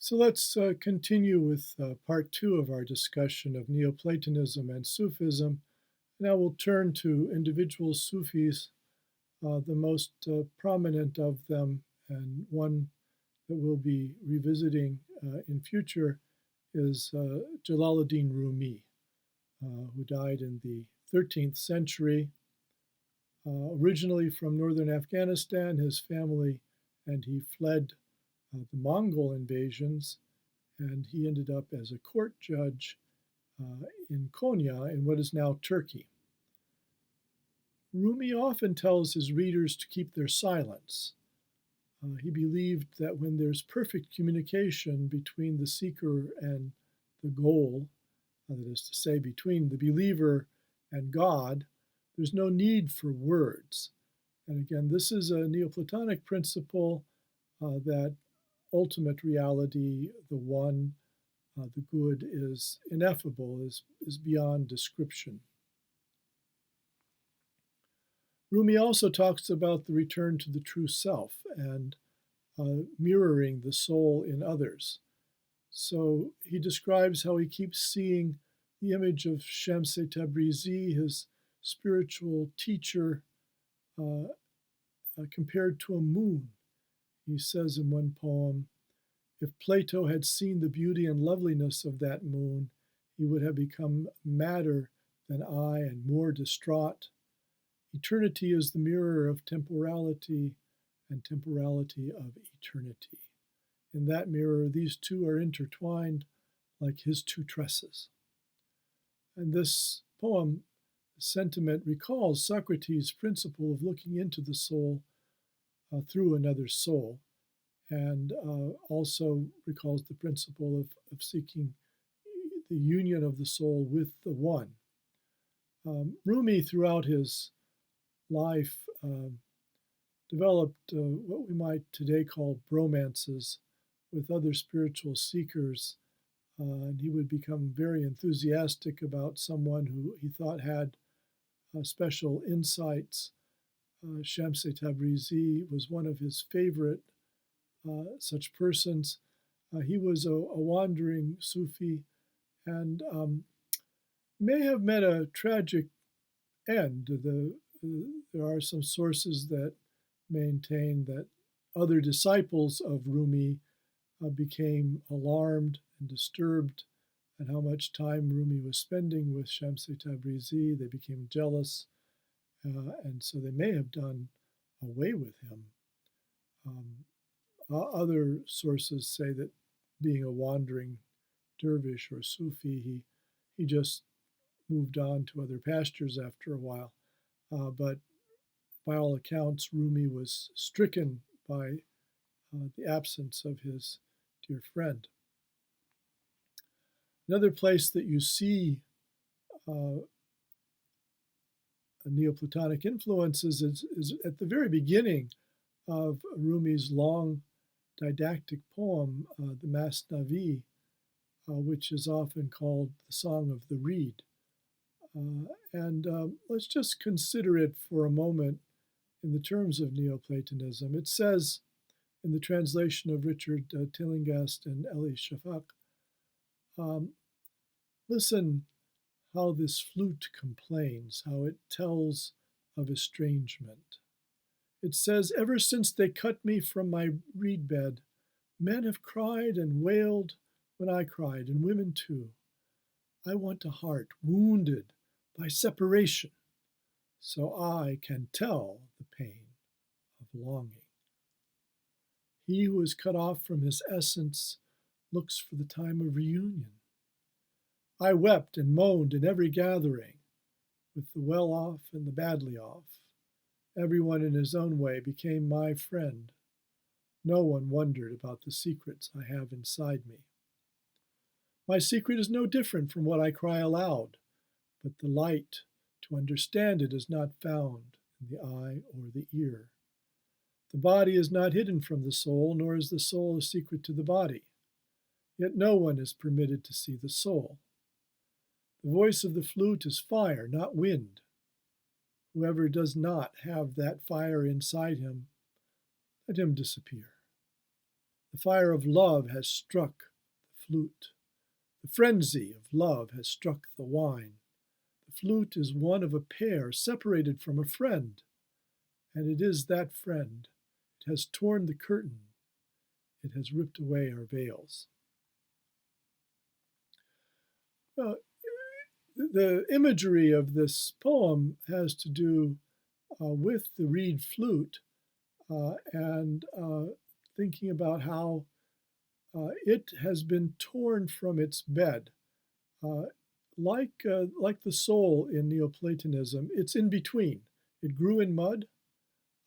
So let's continue with part two of our discussion of Neoplatonism and Sufism. Now we'll turn to individual Sufis, the most prominent of them, and one that we'll be revisiting in future is Jalaluddin Rumi, who died in the 13th century. Originally from northern Afghanistan, his family and he fled the Mongol invasions, and he ended up as a court judge in Konya in what is now Turkey. Rumi often tells his readers to keep their silence. He believed that when there's perfect communication between the seeker and the goal, that is to say, between the believer and God, there's no need for words. And again, this is a Neoplatonic principle that ultimate reality, the one, the good, is ineffable, is beyond description. Rumi also talks about the return to the true self and mirroring the soul in others. So he describes how he keeps seeing the image of Shamse Tabrizi, his spiritual teacher, compared to a moon. He says in one poem, if Plato had seen the beauty and loveliness of that moon, he would have become madder than I and more distraught. Eternity is the mirror of temporality and temporality of eternity. In that mirror, these two are intertwined like his two tresses. And this poem, sentiment, recalls Socrates' principle of looking into the soul through another's soul, and also recalls the principle of seeking the union of the soul with the one. Rumi, throughout his life, developed what we might today call bromances with other spiritual seekers, and he would become very enthusiastic about someone who he thought had special insights. Shamse Tabrizi was one of his favorite such persons. He was a wandering Sufi and may have met a tragic end. There are some sources that maintain that other disciples of Rumi became alarmed and disturbed at how much time Rumi was spending with Shamse Tabrizi. They became jealous, and so they may have done away with him. Other sources say that being a wandering dervish or Sufi, he just moved on to other pastures after a while. But by all accounts, Rumi was stricken by the absence of his dear friend. Another place that you see Neoplatonic influences is at the very beginning of Rumi's long didactic poem, the Masnavi, which is often called the Song of the Reed. And let's just consider it for a moment in the terms of Neoplatonism. It says, in the translation of Richard Tillinghast and Elie Shafak, listen how this flute complains, how it tells of estrangement. It says, ever since they cut me from my reed bed, men have cried and wailed when I cried, and women too. I want a heart wounded by separation, so I can tell the pain of longing. He who is cut off from his essence looks for the time of reunion. I wept and moaned in every gathering, with the well-off and the badly off. Everyone in his own way became my friend. No one wondered about the secrets I have inside me. My secret is no different from what I cry aloud, but the light to understand it is not found in the eye or the ear. The body is not hidden from the soul, nor is the soul a secret to the body. Yet no one is permitted to see the soul. The voice of the flute is fire, not wind. Whoever does not have that fire inside him, let him disappear. The fire of love has struck the flute. The frenzy of love has struck the wine. The flute is one of a pair separated from a friend, and it is that friend. It has torn the curtain. It has ripped away our veils. Uh, the imagery of this poem has to do with the reed flute and thinking about how it has been torn from its bed. Uh, like the soul in Neoplatonism, it's in between. It grew in mud,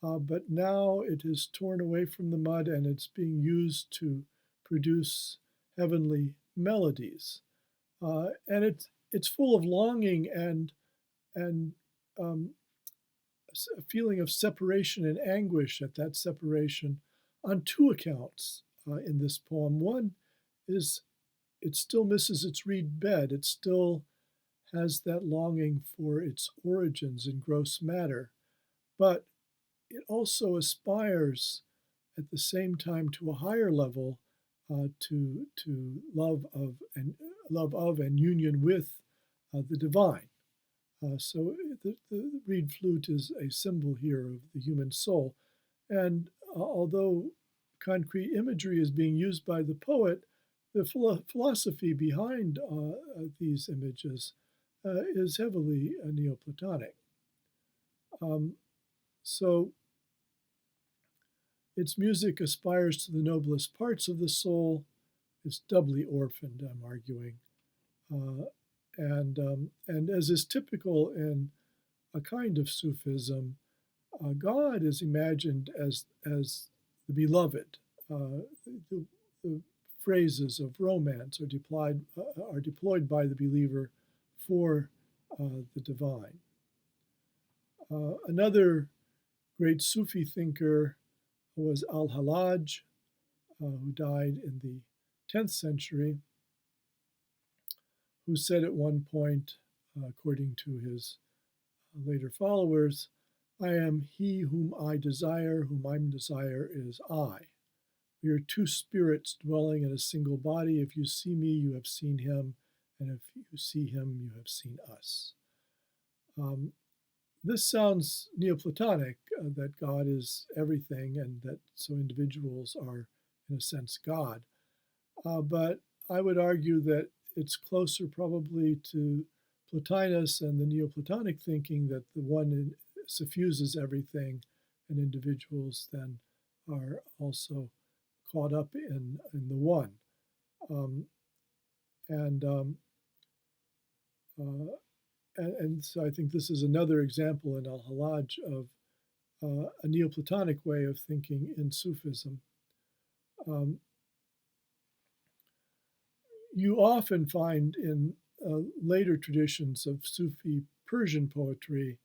but now it is torn away from the mud and it's being used to produce heavenly melodies. And it's full of longing and um, a feeling of separation and anguish at that separation on two accounts in this poem. One is it still misses its reed bed. It still has that longing for its origins in gross matter, but it also aspires at the same time to a higher level to love of and union with the divine. So the reed flute is a symbol here of the human soul. And although concrete imagery is being used by the poet, the philosophy behind these images is heavily Neoplatonic. So its music aspires to the noblest parts of the soul. It's doubly orphaned, I'm arguing. And as is typical in a kind of Sufism, God is imagined as the beloved. The phrases of romance are deployed by the believer for the divine. Another great Sufi thinker was al-Hallaj, who died in the 10th century, who said at one point, according to his later followers, I am he whom I desire, whom I desire is I. We are two spirits dwelling in a single body. If you see me, you have seen him, and if you see him, you have seen us. This sounds Neoplatonic, that God is everything and that so individuals are, in a sense, God. But I would argue that it's closer probably to Plotinus and the Neoplatonic thinking that the one suffuses everything and individuals then are also caught up in the one. And so I think this is another example in al-Hallaj of a Neoplatonic way of thinking in Sufism. You often find in later traditions of Sufi Persian poetry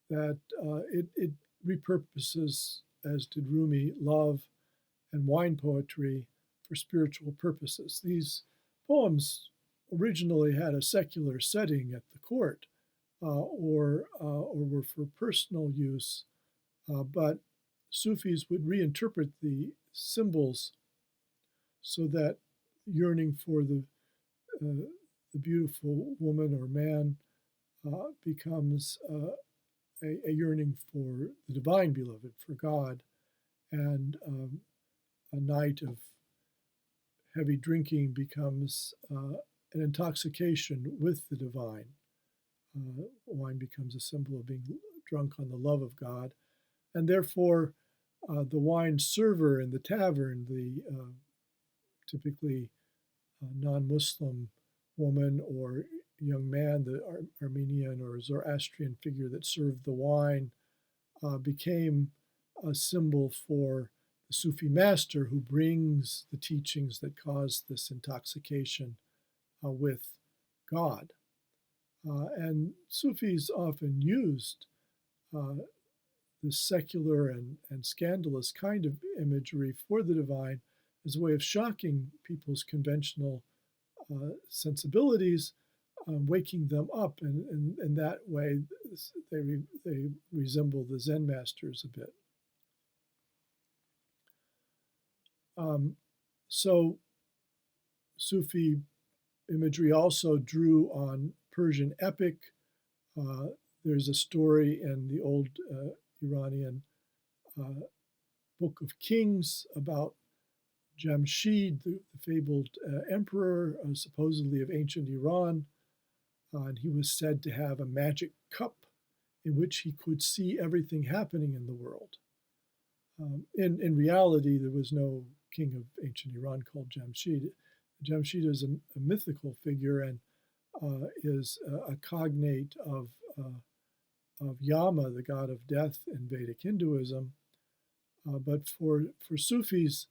that it repurposes, as did Rumi, love and wine poetry for spiritual purposes. These poems originally had a secular setting at the court or were for personal use, but Sufis would reinterpret the symbols so that yearning for the beautiful woman or man becomes a yearning for the divine beloved, for God, and a night of heavy drinking becomes an intoxication with the divine. Wine becomes a symbol of being drunk on the love of God, and therefore the wine server in the tavern, the typically non-Muslim woman or young man, the Armenian or Zoroastrian figure that served the wine, became a symbol for the Sufi master who brings the teachings that cause this intoxication with God. And Sufis often used this secular and scandalous kind of imagery for the divine as a way of shocking people's conventional sensibilities, waking them up, and in that way they resemble the Zen masters a bit. So Sufi imagery also drew on Persian epic. Uh, there's a story in the old Iranian uh, Book of Kings about Jamshid, the fabled emperor, supposedly of ancient Iran. And he was said to have a magic cup in which he could see everything happening in the world. In reality, there was no king of ancient Iran called Jamshid. Jamshid is a mythical figure and is a cognate of Yama, the god of death in Vedic Hinduism. But for Sufis,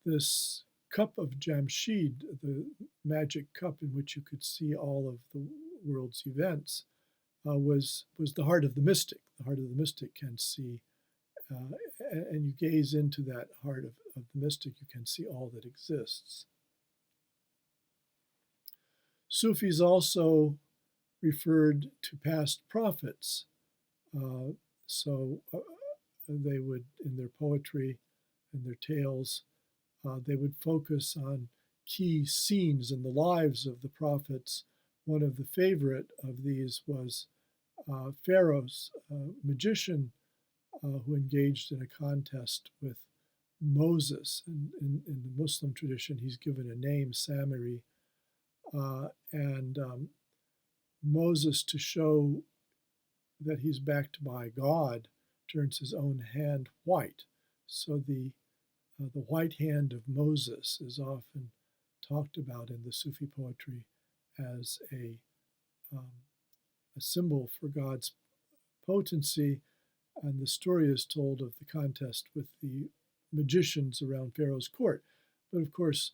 this cup of Jamshid, the magic cup in which you could see all of the world's events, was the heart of the mystic. The heart of the mystic can see, and you gaze into that heart of the mystic, you can see all that exists. Sufis also referred to past prophets. So they would, in their poetry and their tales, they would focus on key scenes in the lives of the prophets. One of the favorite of these was Pharaoh's magician who engaged in a contest with Moses. In the Muslim tradition, he's given a name, Samiri, and Moses, to show that he's backed by God, turns his own hand white. So the white hand of Moses is often talked about in the Sufi poetry as a symbol for God's potency. And the story is told of the contest with the magicians around Pharaoh's court. But of course,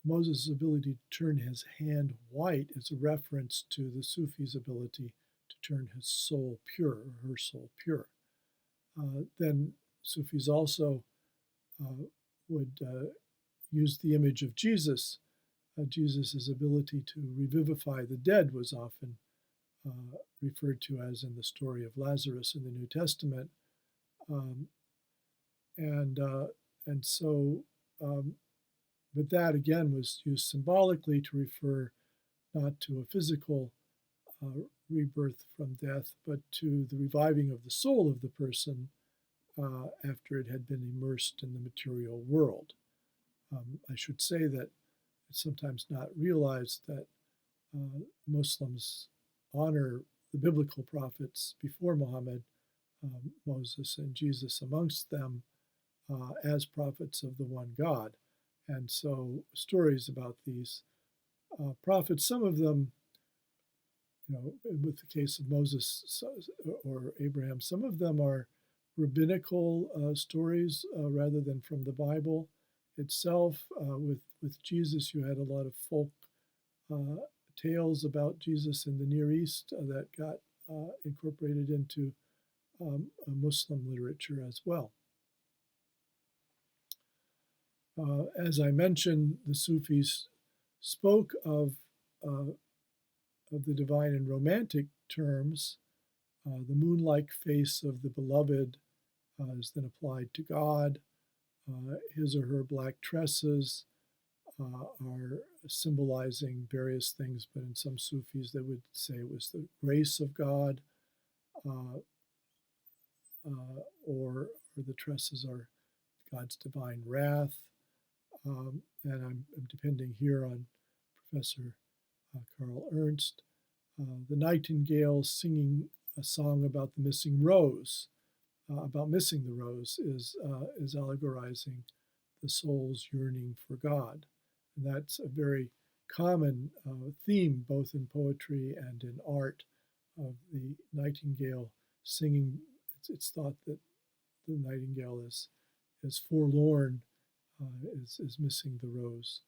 Moses' ability to turn his hand white is a reference to the Sufi's ability to turn his soul pure, or her soul pure. Then Sufis also would use the image of Jesus. Jesus' ability to revivify the dead was often referred to as in the story of Lazarus in the New Testament. And so, but that again was used symbolically to refer not to a physical rebirth from death, but to the reviving of the soul of the person after it had been immersed in the material world. I should say that it's sometimes not realized that Muslims honor the biblical prophets before Muhammad, Moses and Jesus amongst them, as prophets of the one God. And so stories about these prophets, some of them, with the case of Moses or Abraham, some of them are rabbinical stories rather than from the Bible itself. With Jesus, you had a lot of folk tales about Jesus in the Near East that got incorporated into Muslim literature as well. As I mentioned, the Sufis spoke of the divine in romantic terms. The moon-like face of the beloved is then applied to God. His or her black tresses are symbolizing various things, but in some Sufis they would say it was the grace of God, or the tresses are God's divine wrath. And I'm depending here on Professor Karl Ernst. The nightingale singing a song about the missing rose, about missing the rose, is allegorizing the soul's yearning for God. And that's a very common theme, both in poetry and in art, of the nightingale singing. It's thought that the nightingale is forlorn, is missing the rose.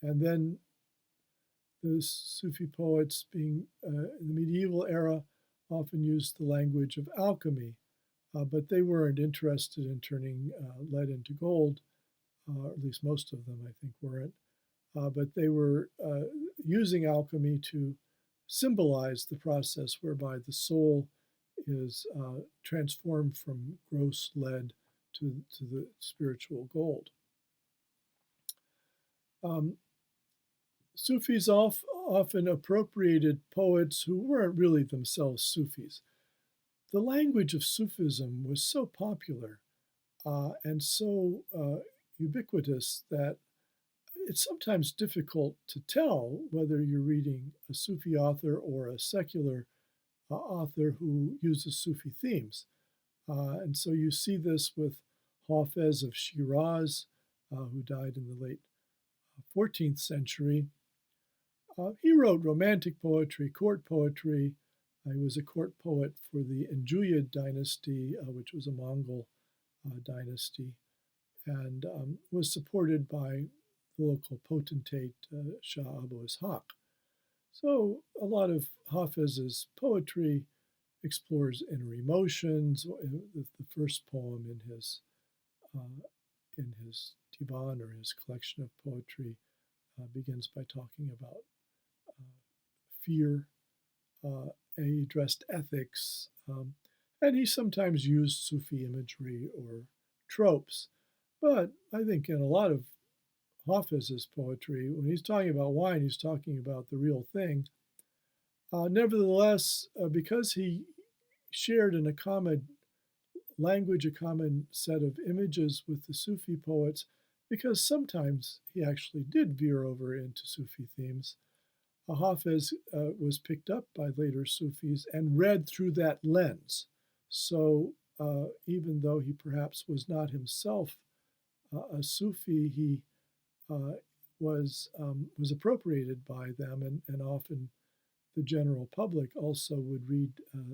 And then the Sufi poets, being in the medieval era, often used the language of alchemy, but they weren't interested in turning lead into gold, at least most of them, I think, weren't. But they were using alchemy to symbolize the process whereby the soul is transformed from gross lead to the spiritual gold. Sufis often appropriated poets who weren't really themselves Sufis. The language of Sufism was so popular and so ubiquitous that it's sometimes difficult to tell whether you're reading a Sufi author or a secular author who uses Sufi themes. And so you see this with Hafez of Shiraz, who died in the late 14th century. He wrote romantic poetry, court poetry. He was a court poet for the Enjuyid dynasty, which was a Mongol dynasty, and was supported by the local potentate Shah Abu Ishaq. So a lot of Hafez's poetry explores inner emotions. The first poem in his divan, or his collection of poetry, begins by talking about fear. He addressed ethics, and he sometimes used Sufi imagery or tropes. But I think in a lot of Hafez's poetry, when he's talking about wine, he's talking about the real thing. Nevertheless, because he shared in a common language, a common set of images with the Sufi poets, because sometimes he actually did veer over into Sufi themes, Hafez was picked up by later Sufis and read through that lens. So even though he perhaps was not himself a Sufi, he was appropriated by them, and often the general public also would read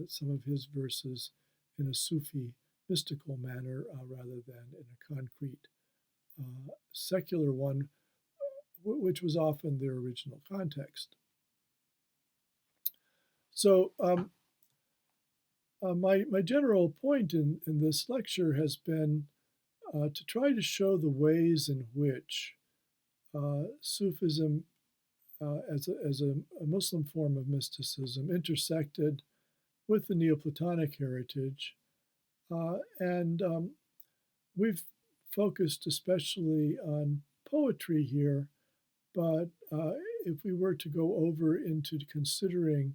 some of his verses in a Sufi mystical manner rather than in a concrete secular one, which was often their original context. So my general point in this lecture has been to try to show the ways in which Sufism as a Muslim form of mysticism intersected with the Neoplatonic heritage. And we've focused especially on poetry here, but if we were to go over into considering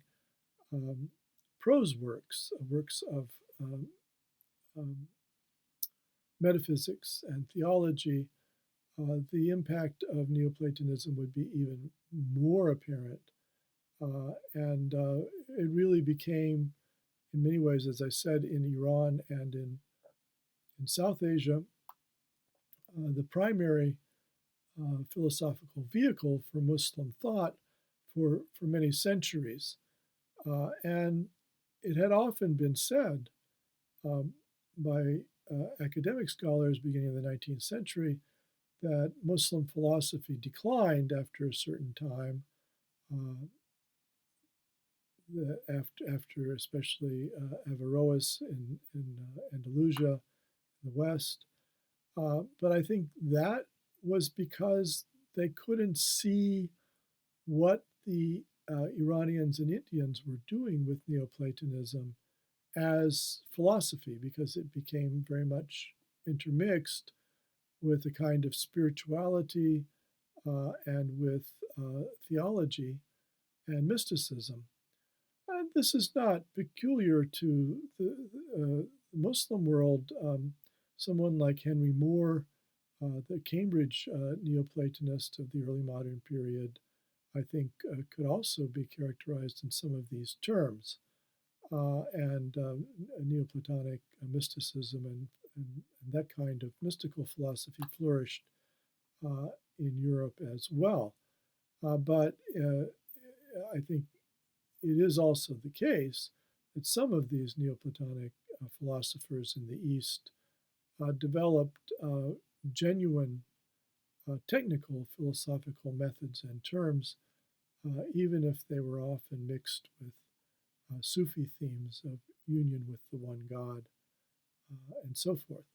prose works of metaphysics and theology, the impact of Neoplatonism would be even more apparent. And it really became, in many ways, as I said, in Iran and in South Asia, the primary philosophical vehicle for Muslim thought for many centuries. And it had often been said by academic scholars beginning in the 19th century that Muslim philosophy declined after a certain time, after especially Averroes in Andalusia, in the West. But I think that was because they couldn't see what the Iranians and Indians were doing with Neoplatonism as philosophy, because it became very much intermixed with a kind of spirituality and with theology and mysticism. And this is not peculiar to the Muslim world. Someone like Henry Moore, the Cambridge Neoplatonist of the early modern period, I think could also be characterized in some of these terms. And Neoplatonic mysticism and that kind of mystical philosophy flourished in Europe as well. But I think it is also the case that some of these Neoplatonic philosophers in the East developed genuine technical philosophical methods and terms, even if they were often mixed with Sufi themes of union with the one God and so forth.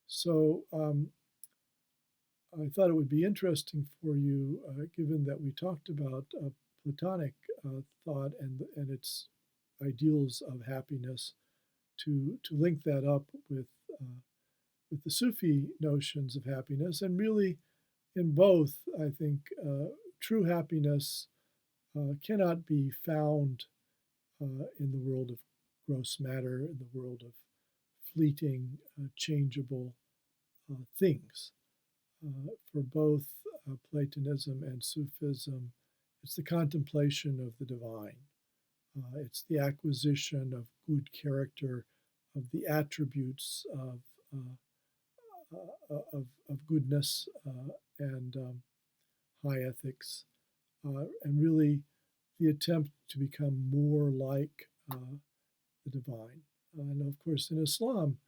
So I thought it would be interesting for you, given that we talked about Platonic thought and its ideals of happiness, to link that up with with the Sufi notions of happiness. And really, in both, I think true happiness cannot be found in the world of gross matter, in the world of fleeting, changeable things. For both Platonism and Sufism, it's the contemplation of the divine. It's the acquisition of good character, of the attributes of goodness and high ethics, and really the attempt to become more like the divine. And of course, in Islam,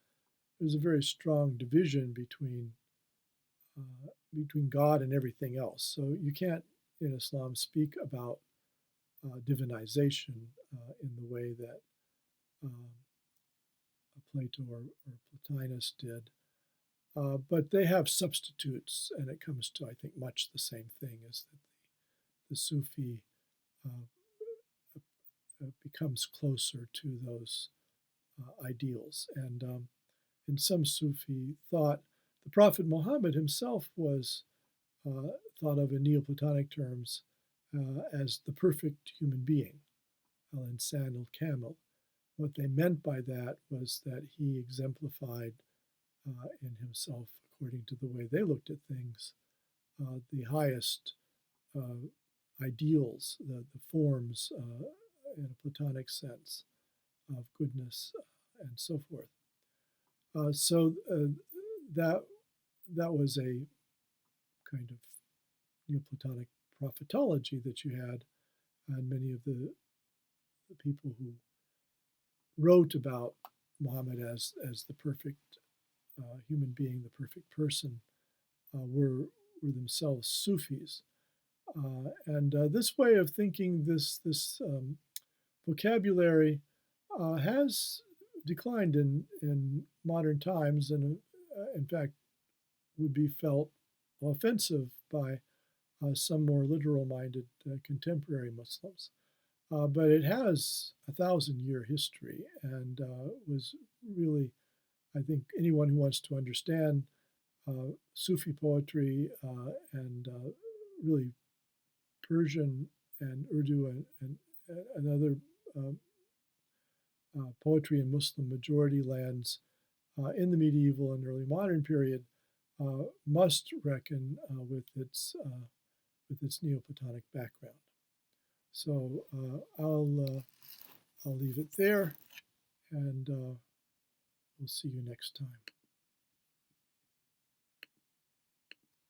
there's a very strong division between God and everything else. So you can't, in Islam, speak about divinization in the way that Plato or Plotinus did. But they have substitutes, and it comes to, I think, much the same thing as that the Sufi becomes closer to those ideals. And in some Sufi thought, the Prophet Muhammad himself was thought of in Neoplatonic terms as the perfect human being, al-insan al-kamil. What they meant by that was that he exemplified in himself, according to the way they looked at things, the highest ideals, the forms in a Platonic sense of goodness and so forth. So that was a kind of Neoplatonic prophetology that you had, and many of the people who wrote about Muhammad as the perfect human being, the perfect person, were themselves Sufis. And this way of thinking, this vocabulary has declined in modern times, and in fact would be felt offensive by some more literal-minded contemporary Muslims. But it has a 1,000-year history and was really, I think, anyone who wants to understand Sufi poetry and really Persian and Urdu and other poetry in Muslim majority lands in the medieval and early modern period must reckon with its Neoplatonic background. So I'll leave it there, and we'll see you next time.